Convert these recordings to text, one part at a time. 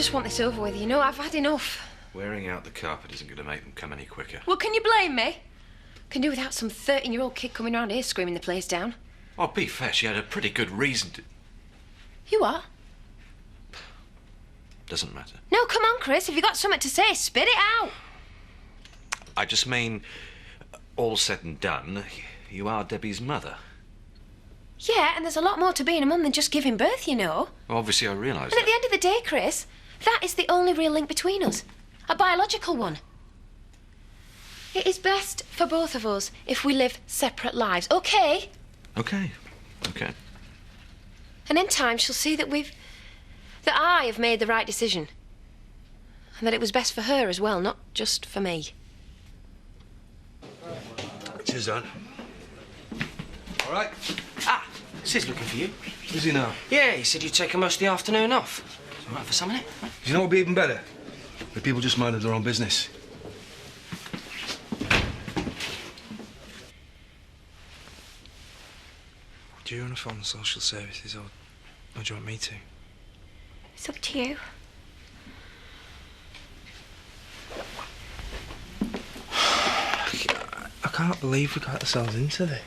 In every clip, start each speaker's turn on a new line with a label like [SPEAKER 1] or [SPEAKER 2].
[SPEAKER 1] just want this over with, you know. I've had enough.
[SPEAKER 2] Wearing out the carpet isn't going to make them come any quicker.
[SPEAKER 1] Well, can you blame me? Can do without some 13-year-old kid coming around here screaming the place down.
[SPEAKER 2] Oh, be fair, she had a pretty good reason to...
[SPEAKER 1] You what?
[SPEAKER 2] Doesn't matter.
[SPEAKER 1] No, come on, Chris. If you've got something to say, spit it out.
[SPEAKER 2] I just mean, all said and done, you are Debbie's mother.
[SPEAKER 1] Yeah, and there's a lot more to being a mum than just giving birth, you know.
[SPEAKER 2] Obviously, I realise
[SPEAKER 1] And
[SPEAKER 2] that.
[SPEAKER 1] at the end of the day, Chris, that is the only real link between us. A biological one. It is best for both of us if we live separate lives, okay?
[SPEAKER 2] Okay.
[SPEAKER 1] And in time, she'll see that that I have made the right decision. And that it was best for her as well, not just for me.
[SPEAKER 3] Cheers, Anne. All right.
[SPEAKER 4] Ah, Sid's looking for you.
[SPEAKER 3] Is he now?
[SPEAKER 4] Yeah, he said you'd taken most of the afternoon off. All right for some of it?
[SPEAKER 3] Do you know what would be even better? If people just minded their own business.
[SPEAKER 5] Do you want to phone the social services or do you want me to?
[SPEAKER 6] It's up to you.
[SPEAKER 5] I can't believe we got ourselves into this.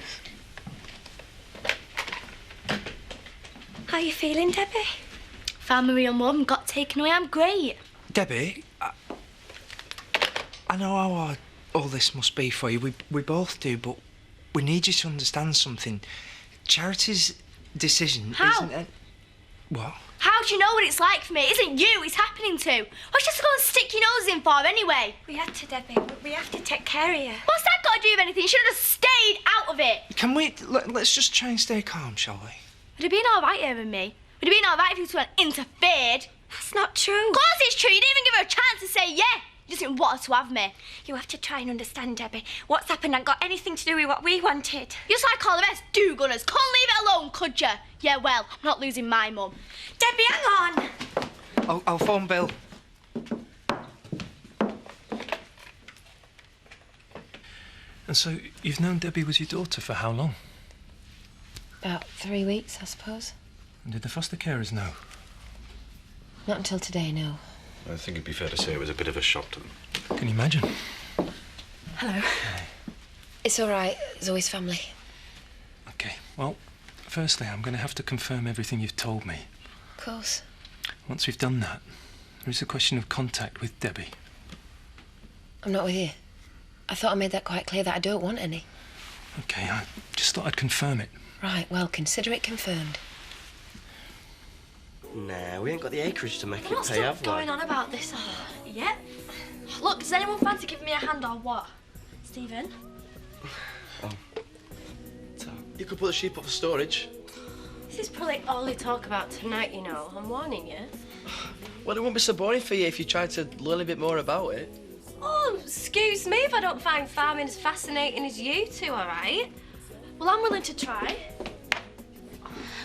[SPEAKER 6] How you feeling, Debbie? Found my real mum, got taken away. I'm great.
[SPEAKER 5] Debbie, I know how all this must be for you. We both do, but we need you to understand something. Charity's decision
[SPEAKER 6] How?
[SPEAKER 5] isn't... What?
[SPEAKER 6] How do you know what it's like for me? It isn't you it's happening to. What's just going to stick your nose in for anyway?
[SPEAKER 7] We had to, Debbie. We have to take care of you.
[SPEAKER 6] What's that got to do with anything? You should have just stayed out of it.
[SPEAKER 5] Can we... Let's just try and stay calm, shall we?
[SPEAKER 6] Would it have been all right here with me? Would it have been all right if you two hadn't interfered?
[SPEAKER 7] That's not true.
[SPEAKER 6] Of course it's true. You didn't even give her a chance to say yeah. You just didn't want her to have me.
[SPEAKER 7] You have to try and understand, Debbie. What's happened ain't got anything to do with what we wanted.
[SPEAKER 6] You're just like all the rest do-gunners. Couldn't leave it alone, could you? Yeah, well, I'm not losing my mum.
[SPEAKER 7] Debbie, hang on.
[SPEAKER 5] I'll phone Bill.
[SPEAKER 8] And so you've known Debbie was your daughter for how long?
[SPEAKER 1] About 3 weeks, I suppose.
[SPEAKER 8] And did the foster carers know?
[SPEAKER 1] Not until today, no.
[SPEAKER 2] I think it'd be fair to say it was a bit of a shock to them.
[SPEAKER 8] Can you imagine?
[SPEAKER 1] Hello. It's all right. Zoe's family.
[SPEAKER 8] OK, well, firstly, I'm going to have to confirm everything you've told me.
[SPEAKER 1] Of course.
[SPEAKER 8] Once we've done that, there is a question of contact with Debbie.
[SPEAKER 1] I'm not with you. I thought I made that quite clear that I don't want any.
[SPEAKER 8] OK, I just thought I'd confirm it.
[SPEAKER 1] Right, well, consider it confirmed.
[SPEAKER 4] Nah, we ain't got the acreage to make it
[SPEAKER 6] What's
[SPEAKER 4] pay,
[SPEAKER 6] still
[SPEAKER 4] have we?
[SPEAKER 6] going on about this? Yep. Look, does anyone fancy giving me a hand or what? Stephen?
[SPEAKER 9] You could put the sheep up for storage.
[SPEAKER 10] This is probably all they talk about tonight, you know. I'm warning you.
[SPEAKER 9] Well, it won't be so boring for you if you tried to learn a bit more about it.
[SPEAKER 10] Oh, excuse me if I don't find farming as fascinating as you two, all right?
[SPEAKER 6] Well, I'm willing to try.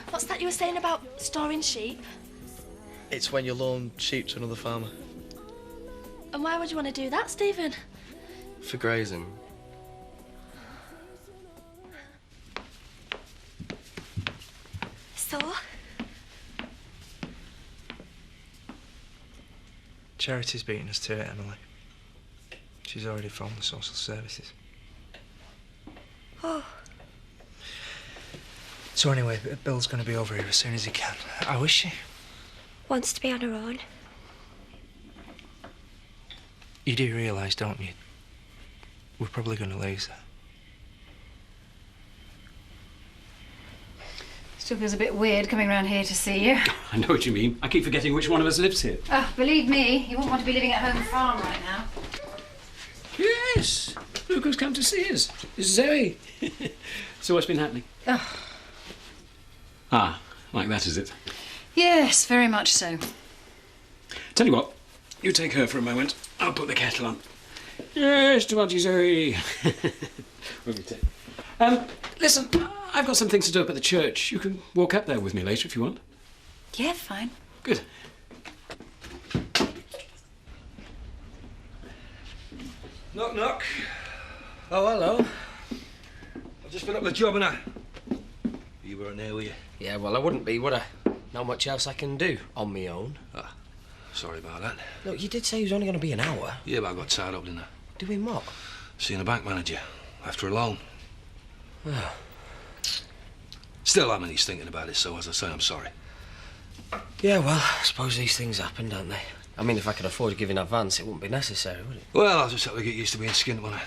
[SPEAKER 6] What's that you were saying about storing sheep?
[SPEAKER 9] It's when you loan sheep to another farmer.
[SPEAKER 6] And why would you want to do that, Stephen?
[SPEAKER 9] For grazing.
[SPEAKER 7] So?
[SPEAKER 5] Charity's beating us to it, Emily. She's already phoned the social services.
[SPEAKER 7] Oh.
[SPEAKER 5] So anyway, Bill's going to be over here as soon as he can. How is she?
[SPEAKER 7] Wants to be on her own.
[SPEAKER 5] You do realise, don't you? We're probably going to lose her.
[SPEAKER 11] Still feels a bit weird coming round here to see you.
[SPEAKER 12] I know what you mean. I keep forgetting which one of us lives here.
[SPEAKER 11] Oh, believe me, you wouldn't want to be living at home farm right now.
[SPEAKER 12] Yes. Look who's come to see us. It's Zoe. So what's been happening?
[SPEAKER 11] Oh.
[SPEAKER 12] Ah, like that, is it?
[SPEAKER 11] Yes, very much so.
[SPEAKER 12] Tell you what, you take her for a moment. I'll put the kettle on. Yes, to Auntie Zoe. Listen, I've got some things to do up at the church. You can walk up there with me later if you want.
[SPEAKER 11] Yeah, fine.
[SPEAKER 12] Good.
[SPEAKER 3] Knock, knock. Oh, hello. I've just been up the job, and you weren't there, were you?
[SPEAKER 4] Yeah, well, I wouldn't be, would I? Not much else I can do on my own.
[SPEAKER 3] Sorry about that.
[SPEAKER 4] Look, you did say it was only going to be an hour.
[SPEAKER 3] Yeah, but I got tied up, didn't I?
[SPEAKER 4] Doing what?
[SPEAKER 3] Seeing the bank manager. After a loan.
[SPEAKER 4] Oh.
[SPEAKER 3] Still, I mean, he's thinking about it, so as I say, I'm sorry.
[SPEAKER 4] Yeah, well, I suppose these things happen, don't they? I mean, if I could afford to give in advance, it wouldn't be necessary, would it?
[SPEAKER 3] Well, I'll just have to get used to being skint on it.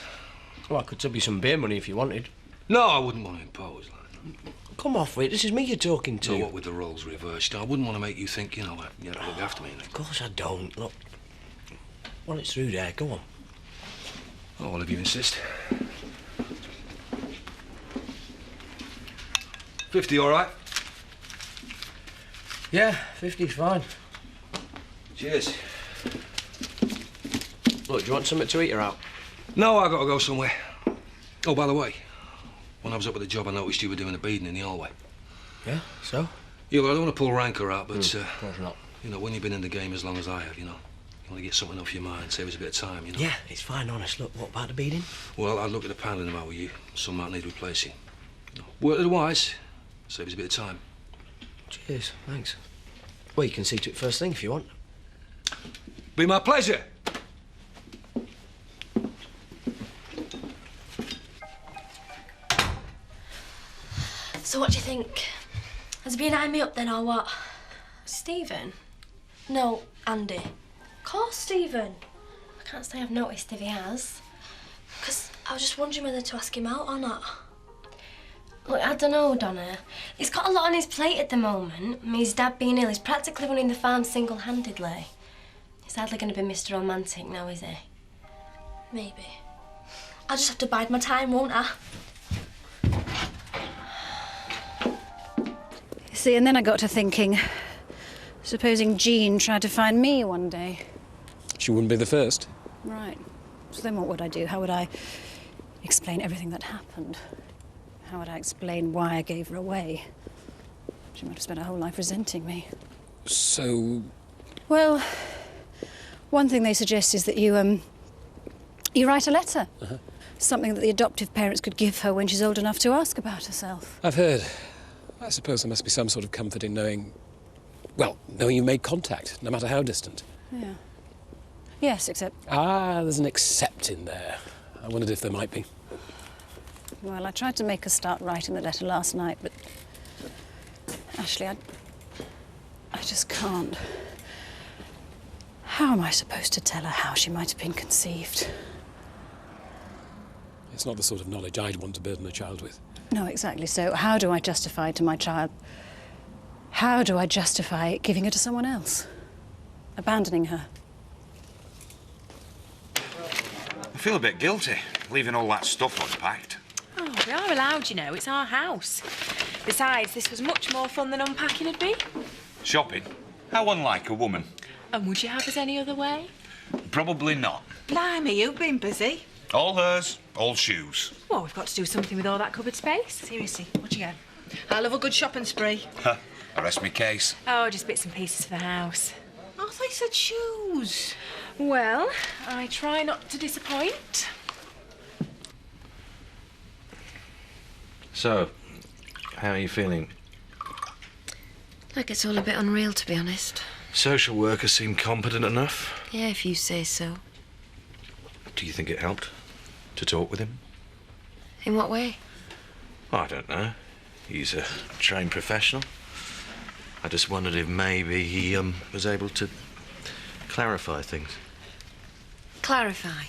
[SPEAKER 4] Well, I could tip you some beer money if you wanted.
[SPEAKER 3] No, I wouldn't want to impose.
[SPEAKER 4] Come off it. This is me you're talking to.
[SPEAKER 3] No, what with the roles reversed? I wouldn't want to make you think, you know, that you had to look after me.
[SPEAKER 4] Of course I don't. Look, well, it's through there. Go on.
[SPEAKER 3] Oh, well, if you insist. 50, all right?
[SPEAKER 4] Yeah, 50's fine.
[SPEAKER 3] Cheers.
[SPEAKER 4] Look, do you want something to eat or out?
[SPEAKER 3] No, I got to go somewhere. Oh, by the way, when I was up at the job, I noticed you were doing a beading in the hallway.
[SPEAKER 4] Yeah, so?
[SPEAKER 3] Yeah, well, I don't want to pull rancour out, but,
[SPEAKER 4] of course not.
[SPEAKER 3] You know, when you've been in the game as long as I have, you know, you want to get something off your mind, save us a bit of time, you know?
[SPEAKER 4] Yeah, it's fine, honest. Look, what about the beading?
[SPEAKER 3] Well, I'd look at the paneling if I were you. Some might need replacing. Work otherwise, save us a bit of time.
[SPEAKER 4] Cheers, thanks. Well, you can see to it first thing if you want.
[SPEAKER 3] Be my pleasure.
[SPEAKER 6] So what do you think? Has he been eyeing me up then, or what?
[SPEAKER 10] Stephen?
[SPEAKER 6] No, Andy.
[SPEAKER 10] Of course, Stephen.
[SPEAKER 6] I can't say I've noticed if he has. Because I was just wondering whether to ask him out or not.
[SPEAKER 10] Look, I don't know, Donna. He's got a lot on his plate at the moment. I mean, his dad being ill, he's practically running the farm single-handedly. He's hardly going to be Mr. Romantic now, is he?
[SPEAKER 6] Maybe. I'll just have to bide my time, won't I?
[SPEAKER 11] See, and then I got to thinking, supposing Jean tried to find me one day.
[SPEAKER 12] She wouldn't be the first.
[SPEAKER 11] Right. So then what would I do? How would I explain everything that happened? How would I explain why I gave her away? She might have spent her whole life resenting me.
[SPEAKER 12] So...
[SPEAKER 11] Well, one thing they suggest is that you write a letter.
[SPEAKER 12] Uh-huh.
[SPEAKER 11] Something that the adoptive parents could give her when she's old enough to ask about herself.
[SPEAKER 12] I've heard. I suppose there must be some sort of comfort in knowing... Well, knowing you made contact, no matter how distant.
[SPEAKER 11] Yeah. Yes, except...
[SPEAKER 12] Ah, there's an except in there. I wondered if there might be.
[SPEAKER 11] Well, I tried to make her start writing the letter last night, but... Ashley, I just can't. How am I supposed to tell her how she might have been conceived?
[SPEAKER 12] It's not the sort of knowledge I'd want to burden a child with.
[SPEAKER 11] No, exactly. So how do I justify to my child... How do I justify giving her to someone else? Abandoning her?
[SPEAKER 13] I feel a bit guilty, leaving all that stuff unpacked.
[SPEAKER 14] Oh, we are allowed, you know. It's our house. Besides, this was much more fun than unpacking would be.
[SPEAKER 13] Shopping? How unlike a woman.
[SPEAKER 14] And would you have us any other way?
[SPEAKER 13] Probably not.
[SPEAKER 14] Blimey, you've been busy.
[SPEAKER 13] All hers, all shoes.
[SPEAKER 14] Well, we've got to do something with all that cupboard space. Seriously, what you get? I love a good shopping spree.
[SPEAKER 13] Ha, arrest me case.
[SPEAKER 14] Oh, just bits and pieces for the house.
[SPEAKER 10] I thought you said shoes.
[SPEAKER 14] Well, I try not to disappoint.
[SPEAKER 2] So, how are you feeling?
[SPEAKER 1] Like it's all a bit unreal, to be honest.
[SPEAKER 2] Social worker seem competent enough.
[SPEAKER 1] Yeah, if you say so.
[SPEAKER 2] Do you think it helped to talk with him?
[SPEAKER 1] In what way?
[SPEAKER 2] I don't know. He's a trained professional. I just wondered if maybe he was able to clarify things.
[SPEAKER 1] Clarify?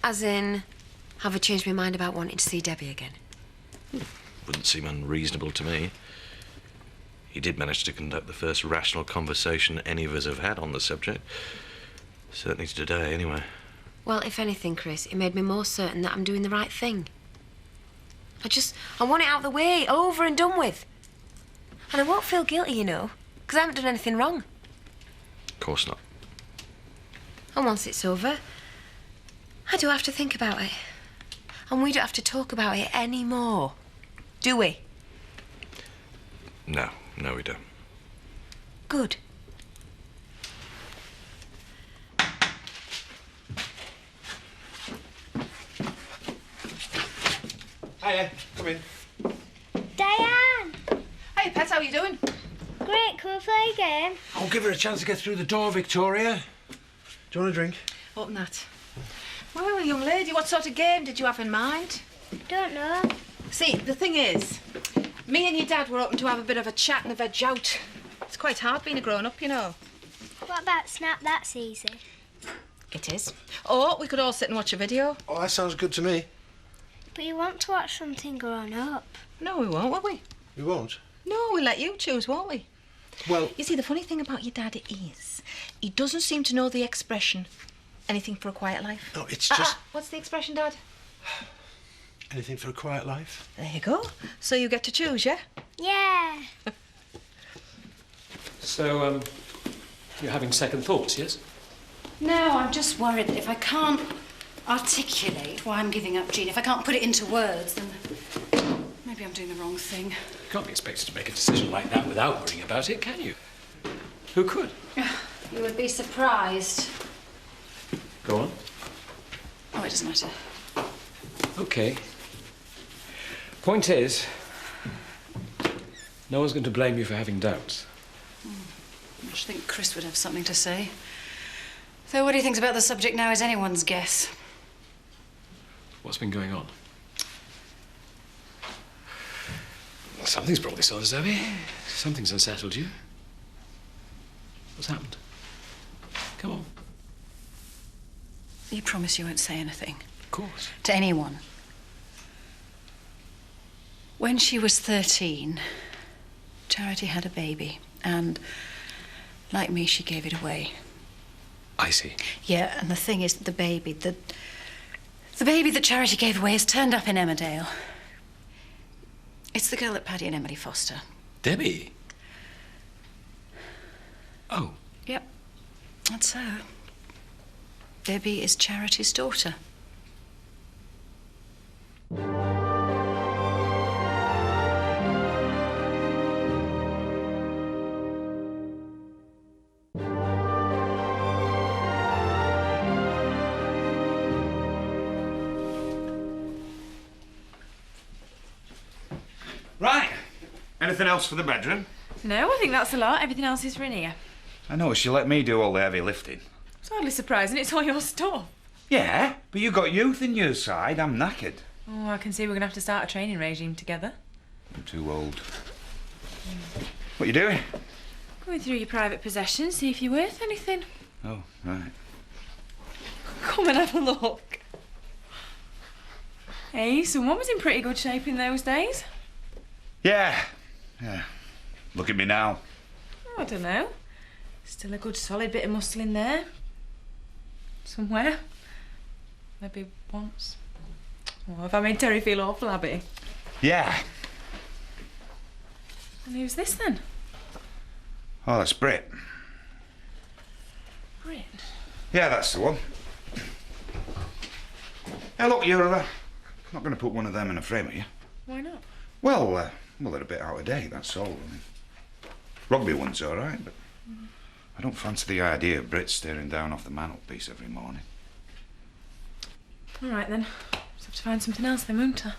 [SPEAKER 1] As in, have I changed my mind about wanting to see Debbie again?
[SPEAKER 2] Wouldn't seem unreasonable to me. He did manage to conduct the first rational conversation any of us have had on the subject. Certainly today, anyway.
[SPEAKER 1] Well, if anything, Chris, it made me more certain that I'm doing the right thing. I want it out of the way, over and done with. And I won't feel guilty, you know, because I haven't done anything wrong.
[SPEAKER 2] Of course not.
[SPEAKER 1] And once it's over, I don't have to think about it. And we don't have to talk about it anymore. Do we?
[SPEAKER 2] No, we don't.
[SPEAKER 1] Good.
[SPEAKER 5] Hiya, come in.
[SPEAKER 6] Diane!
[SPEAKER 11] Hey, Pet, how are you doing?
[SPEAKER 6] Great, can we play a game?
[SPEAKER 3] I'll give her a chance to get through the door, Victoria. Do you want a drink?
[SPEAKER 14] Open that. Well, young lady, what sort of game did you have in mind?
[SPEAKER 6] Don't know.
[SPEAKER 14] See, the thing is, me and your dad were hoping to have a bit of a chat and a veg out. It's quite hard being a grown-up, you know.
[SPEAKER 6] What about Snap? That's easy.
[SPEAKER 14] It is. Or we could all sit and watch a video.
[SPEAKER 3] Oh, that sounds good to me.
[SPEAKER 6] But you want to watch something grown up.
[SPEAKER 14] No, we won't, will we?
[SPEAKER 3] We won't?
[SPEAKER 14] No, we'll let you choose, won't we?
[SPEAKER 3] Well...
[SPEAKER 14] You see, the funny thing about your dad is he doesn't seem to know the expression, anything for a quiet life.
[SPEAKER 3] No, it's just...
[SPEAKER 14] What's the expression, Dad?
[SPEAKER 3] Anything for a quiet life.
[SPEAKER 14] There you go. So you get to choose, yeah?
[SPEAKER 6] Yeah.
[SPEAKER 8] So, you're having second thoughts, yes?
[SPEAKER 11] No, I'm just worried that if I can't articulate why I'm giving up Jean, if I can't put it into words, then maybe I'm doing the wrong thing.
[SPEAKER 12] You can't be expected to make a decision like that without worrying about it, can you? Who could?
[SPEAKER 11] You would be surprised.
[SPEAKER 12] Go on.
[SPEAKER 11] Oh, it doesn't matter.
[SPEAKER 12] OK. Point is, no one's going to blame you for having doubts.
[SPEAKER 11] I should think Chris would have something to say. Though what he thinks about the subject now is anyone's guess.
[SPEAKER 12] What's been going on? Something's brought this on us, Abby. Something's unsettled you. What's happened? Come on.
[SPEAKER 11] You promise you won't say anything?
[SPEAKER 12] Of course.
[SPEAKER 11] To anyone? When she was 13, Charity had a baby, and like me, she gave it away.
[SPEAKER 12] I see.
[SPEAKER 11] Yeah, and the thing is, the baby that Charity gave away has turned up in Emmerdale. It's the girl that Paddy and Emily foster.
[SPEAKER 12] Debbie? Oh.
[SPEAKER 11] Yep, that's her. Debbie is Charity's daughter.
[SPEAKER 13] Right. Anything else for the bedroom?
[SPEAKER 14] No, I think that's a lot. Everything else is for in here.
[SPEAKER 13] I noticed you let me do all the heavy lifting.
[SPEAKER 14] It's hardly surprising. It's all your stuff.
[SPEAKER 13] Yeah, but you got youth in your side. I'm knackered.
[SPEAKER 14] Oh, I can see we're going to have to start a training regime together.
[SPEAKER 13] I'm too old. What you doing?
[SPEAKER 14] Going through your private possessions, see if you're worth anything.
[SPEAKER 13] Oh, right.
[SPEAKER 14] Come and have a look. Hey, someone was in pretty good shape in those days.
[SPEAKER 13] Yeah. Look at me now.
[SPEAKER 14] Oh, I don't know. Still a good solid bit of muscle in there. Somewhere. Maybe once. Oh, have I made Terry feel awful, Abby?
[SPEAKER 13] Yeah.
[SPEAKER 14] And who's this then?
[SPEAKER 13] Oh, that's Brit.
[SPEAKER 14] Brit?
[SPEAKER 13] Yeah, that's the one. Hey, look, you're not going to put one of them in a frame, are you?
[SPEAKER 14] Why not?
[SPEAKER 13] Well, they're a bit out of date, that's all. I mean, rugby one's all right, but I don't fancy the idea of Brit staring down off the mantelpiece every morning.
[SPEAKER 14] All right, then. Just have to find something else then, won't I?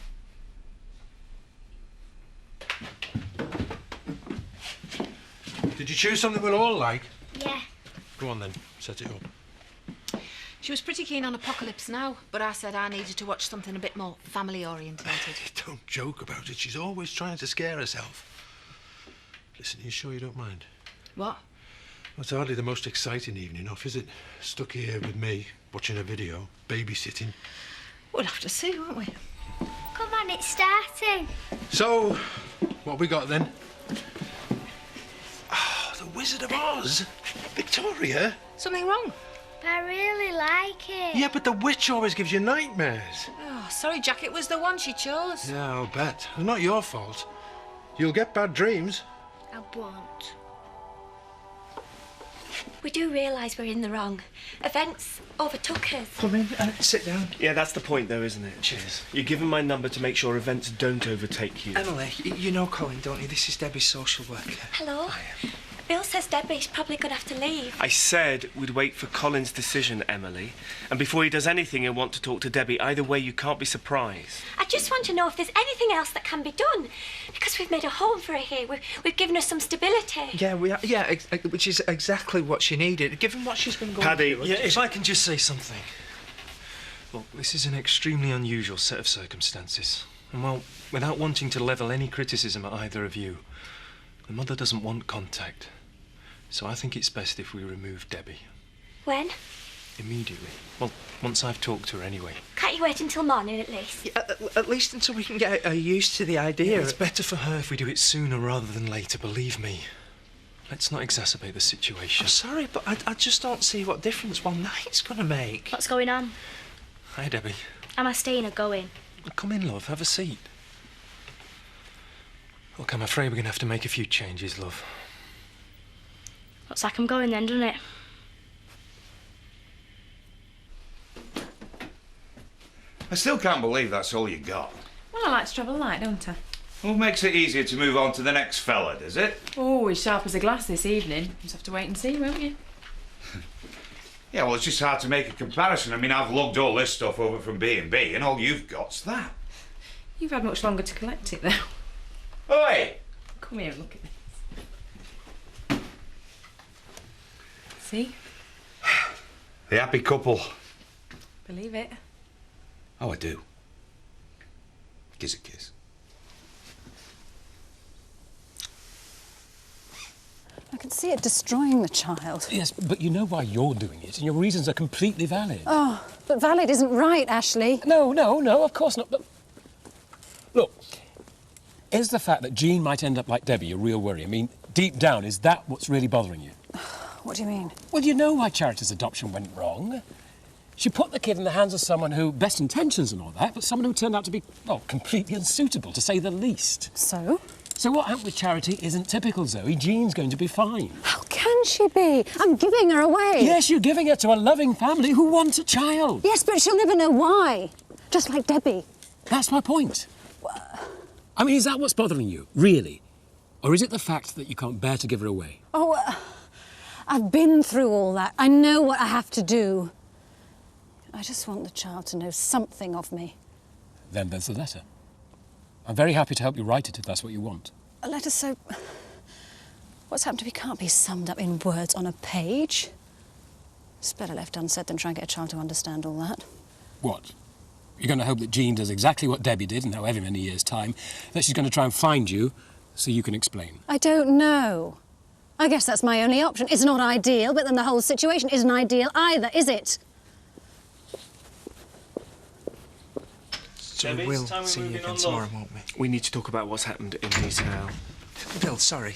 [SPEAKER 3] Did you choose something we'll all like?
[SPEAKER 6] Yeah.
[SPEAKER 3] Go on then, set it up.
[SPEAKER 14] She was pretty keen on Apocalypse Now, but I said I needed to watch something a bit more family-orientated.
[SPEAKER 3] Don't joke about it. She's always trying to scare herself. Listen, are you sure you don't mind?
[SPEAKER 14] What?
[SPEAKER 3] Well, it's hardly the most exciting evening off, is it? Stuck here with me, watching a video, babysitting.
[SPEAKER 14] We'll have to see, won't we?
[SPEAKER 6] Come on, it's starting.
[SPEAKER 3] So, what have we got then? Oh, the Wizard of Oz. Victoria.
[SPEAKER 14] Something wrong?
[SPEAKER 6] I really like it.
[SPEAKER 3] Yeah, but the witch always gives you nightmares.
[SPEAKER 14] Oh, sorry, Jack, it was the one she chose.
[SPEAKER 3] Yeah, I'll bet. It's not your fault. You'll get bad dreams.
[SPEAKER 6] I won't.
[SPEAKER 7] We do realise we're in the wrong. Events overtook us.
[SPEAKER 5] Come in, sit down.
[SPEAKER 4] Yeah, that's the point, though, isn't it?
[SPEAKER 5] Cheers.
[SPEAKER 4] You're giving my number to make sure events don't overtake you.
[SPEAKER 5] Emily, you know Colin, don't you? This is Debbie's social worker.
[SPEAKER 7] Hello. Bill says Debbie's probably going to have to leave.
[SPEAKER 15] I said we'd wait for Colin's decision, Emily. And before he does anything, he'll want to talk to Debbie. Either way, you can't be surprised.
[SPEAKER 7] I just want to know if there's anything else that can be done. Because we've made a home for her here. We've given her some stability.
[SPEAKER 5] Yeah, which is exactly what she needed, given what she's been going
[SPEAKER 15] Paddy,
[SPEAKER 5] through.
[SPEAKER 8] Yeah, if I can just say something. Look, this is an extremely unusual set of circumstances. And well, without wanting to level any criticism at either of you, the mother doesn't want contact. So I think it's best if we remove Debbie.
[SPEAKER 7] When?
[SPEAKER 8] Immediately. Well, once I've talked to her anyway.
[SPEAKER 7] Can't you wait until morning at least?
[SPEAKER 5] Yeah, at least until we can get her used to the idea.
[SPEAKER 8] Yeah, it's better for her if we do it sooner rather than later, believe me. Let's not exacerbate the situation.
[SPEAKER 5] I'm sorry, but I just don't see what difference one night's going to make.
[SPEAKER 6] What's going on?
[SPEAKER 8] Hi, Debbie.
[SPEAKER 6] Am I staying or going?
[SPEAKER 8] Come in, love. Have a seat. Look, I'm afraid we're going to have to make a few changes, love.
[SPEAKER 6] Looks like I'm going then, doesn't it?
[SPEAKER 13] I still can't believe that's all you got.
[SPEAKER 14] Well, I like to travel light, don't I?
[SPEAKER 13] What makes it easier to move on to the next fella, does it?
[SPEAKER 14] Oh, he's sharp as a glass this evening. Just have to wait and see, won't you?
[SPEAKER 13] Yeah, well, it's just hard to make a comparison. I mean, I've lugged all this stuff over from B&B, and all you've got's that.
[SPEAKER 14] You've had much longer to collect it, though.
[SPEAKER 13] Oi!
[SPEAKER 14] Come here and look at this. See?
[SPEAKER 13] The happy couple.
[SPEAKER 14] Believe it.
[SPEAKER 13] Oh, I do. Kiss a kiss.
[SPEAKER 11] I can see it destroying the child.
[SPEAKER 12] Yes, but you know why you're doing it, and your reasons are completely valid.
[SPEAKER 11] Oh, but valid isn't right, Ashley.
[SPEAKER 12] No, of course not. But look, is the fact that Jean might end up like Debbie a real worry? I mean, deep down, is that what's really bothering you?
[SPEAKER 11] What do you mean?
[SPEAKER 12] Well, you know why Charity's adoption went wrong. She put the kid in the hands of someone who, best intentions and all that, but someone who turned out to be, well, completely unsuitable, to say the least.
[SPEAKER 11] So?
[SPEAKER 12] So what happened with Charity isn't typical, Zoe. Jean's going to be fine.
[SPEAKER 11] How can she be? I'm giving her away.
[SPEAKER 12] Yes, you're giving her to a loving family who wants a child.
[SPEAKER 11] Yes, but she'll never know why. Just like Debbie.
[SPEAKER 12] That's my point. I mean, is that what's bothering you, really? Or is it the fact that you can't bear to give her away?
[SPEAKER 11] Oh, I've been through all that. I know what I have to do. I just want the child to know something of me.
[SPEAKER 12] Then there's the letter. I'm very happy to help you write it if that's what you want.
[SPEAKER 11] A letter so... What's happened to me can't be summed up in words on a page. It's better left unsaid than try and get a child to understand all that.
[SPEAKER 12] What? You're going to hope that Jean does exactly what Debbie did in however many years' time, that she's going to try and find you so you can explain.
[SPEAKER 11] I don't know. I guess that's my only option. It's not ideal, but then the whole situation isn't ideal either, is it?
[SPEAKER 5] So we'll see you again tomorrow, won't we?
[SPEAKER 15] We need to talk about what's happened in Emmerdale.
[SPEAKER 5] Bill, sorry.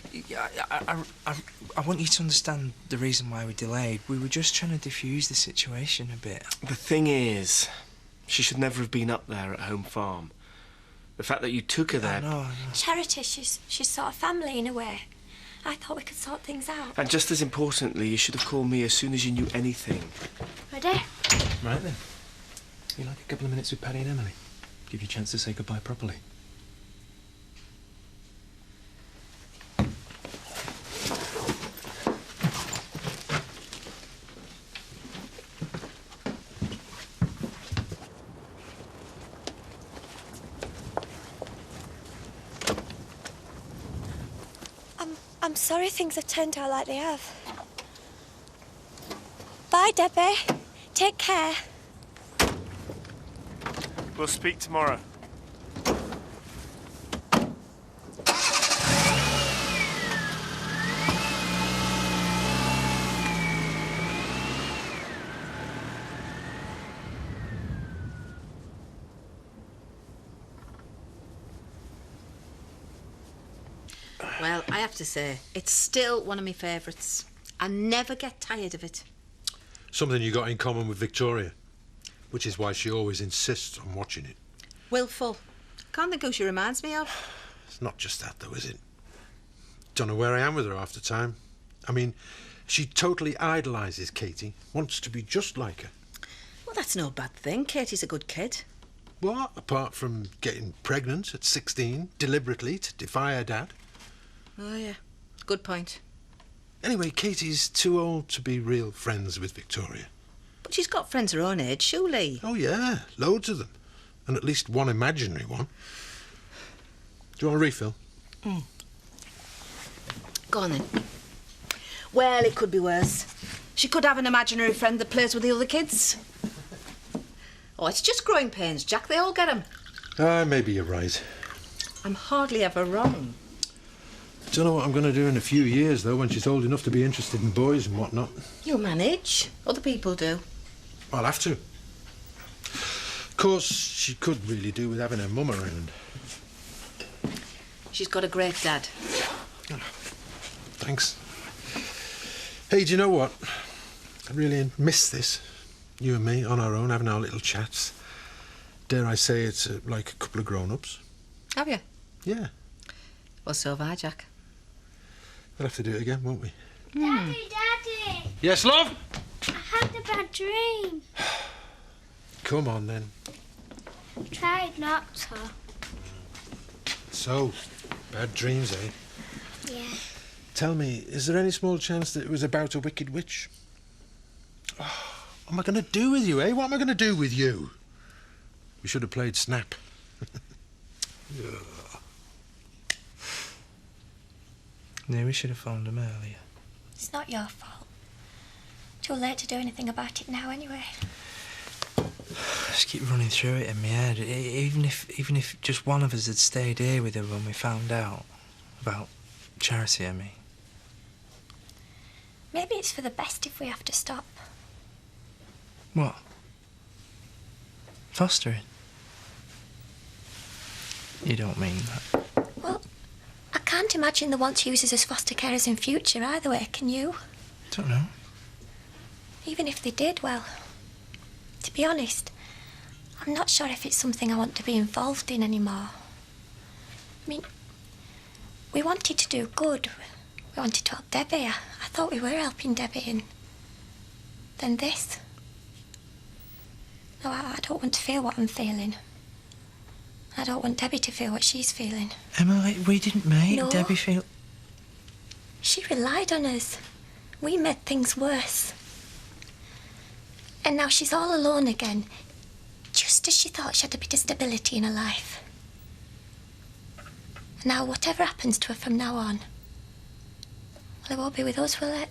[SPEAKER 5] I want you to understand the reason why we delayed. We were just trying to diffuse the situation a bit.
[SPEAKER 15] The thing is, she should never have been up there at Home Farm. The fact that you took her there...
[SPEAKER 5] I know.
[SPEAKER 7] Charity, she's sort of family in a way. I thought we could sort things out.
[SPEAKER 15] And just as importantly, you should have called me as soon as you knew anything.
[SPEAKER 7] Ready?
[SPEAKER 8] Right then. You like a couple of minutes with Paddy and Emily? Give you a chance to say goodbye properly.
[SPEAKER 7] I'm sorry things have turned out like they have. Bye, Debbie. Take care.
[SPEAKER 15] We'll speak tomorrow.
[SPEAKER 16] Well, I have to say, it's still one of my favourites. I never get tired of it.
[SPEAKER 17] Something you got in common with Victoria, which is why she always insists on watching it.
[SPEAKER 16] Willful. Can't think who she reminds me of.
[SPEAKER 17] It's not just that, though, is it? Don't know where I am with her half the time. I mean, she totally idolises Katie, wants to be just like her.
[SPEAKER 16] Well, that's no bad thing. Katie's a good kid.
[SPEAKER 17] What? Apart from getting pregnant at 16, deliberately, to defy her dad.
[SPEAKER 16] Oh, yeah. Good point.
[SPEAKER 17] Anyway, Katie's too old to be real friends with Victoria.
[SPEAKER 16] But she's got friends her own age, surely.
[SPEAKER 17] Oh, yeah, loads of them. And at least one imaginary one. Do you want a refill?
[SPEAKER 16] Go on then. Well, it could be worse. She could have an imaginary friend that plays with the other kids. Oh, it's just growing pains, Jack. They all get them.
[SPEAKER 17] Maybe you're right.
[SPEAKER 16] I'm hardly ever wrong.
[SPEAKER 17] Don't know what I'm going to do in a few years, though, when she's old enough to be interested in boys and whatnot.
[SPEAKER 16] You'll manage. Other people do.
[SPEAKER 17] I'll have to. Of course, she could really do with having her mum around.
[SPEAKER 16] She's got a great dad.
[SPEAKER 17] Thanks. Hey, do you know what? I really miss this. You and me, on our own, having our little chats. Dare I say it's like a couple of grown-ups.
[SPEAKER 16] Have you?
[SPEAKER 17] Yeah.
[SPEAKER 16] Well, so have I, Jack.
[SPEAKER 17] We'll have to do it again, won't we?
[SPEAKER 6] Daddy!
[SPEAKER 17] Yes, love?
[SPEAKER 6] I had a bad dream.
[SPEAKER 17] Come on, then.
[SPEAKER 6] Tried not to.
[SPEAKER 17] So, bad dreams, eh?
[SPEAKER 6] Yeah.
[SPEAKER 17] Tell me, is there any small chance that it was about a wicked witch? Oh, what am I going to do with you, eh? What am I going to do with you? We should have played Snap.
[SPEAKER 5] Yeah, we should have phoned him earlier.
[SPEAKER 7] It's not your fault. Too late to do anything about it now, anyway.
[SPEAKER 5] I just keep running through it in my head. Even if just one of us had stayed here with her when we found out about Charity, I mean.
[SPEAKER 7] Maybe it's for the best if we have to stop.
[SPEAKER 5] What? Fostering? You don't mean that.
[SPEAKER 7] Well, I can't imagine they want to use us as foster carers in future either way, can you?
[SPEAKER 5] Don't know.
[SPEAKER 7] Even if they did, well, to be honest, I'm not sure if it's something I want to be involved in anymore. I mean, we wanted to do good. We wanted to help Debbie. I thought we were helping Debbie, and then this. No, I don't want to feel what I'm feeling. I don't want Debbie to feel what she's feeling.
[SPEAKER 5] Emily, we didn't make Debbie feel...
[SPEAKER 7] She relied on us. We made things worse. And now she's all alone again, just as she thought she had a bit of stability in her life. Now, whatever happens to her from now on, well, it won't be with us, will it?